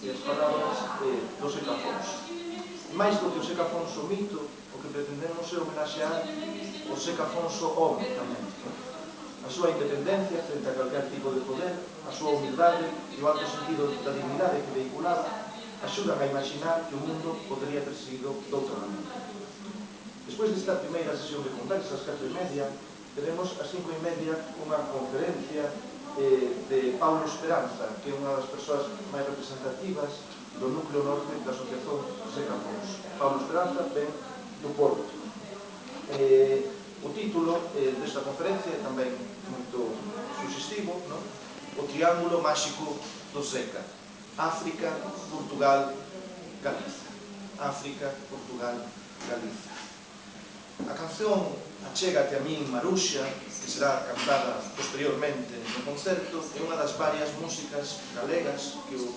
e as palabras do Seca Afonso. Mais do que o Seca Afonso mito, o que pretendemos é homenaxear o Seca Afonso home tamén. A súa independencia frente a calquer tipo de poder, a súa humildade e o alto sentido da dignidade que vehiculaba axudan a imaginar que o mundo podería ter sido doutra maneira. Despois desta primeira sesión de conversas, 4:30, teremos ás 5:30 unha conferencia de Paulo Esperanza, que é unha das persoas máis representativas do núcleo norte da Asociación Seca Afonso. Paulo Esperanza ven do Porto. O título desta conferencia é tamén moito suxestivo, non? O triángulo máxico do Seca: África, Portugal, Galiza. África, Portugal, Galiza. A canción Achégate a min, Maruxa, que será cantada posteriormente no concerto, é unha das varias músicas galegas que o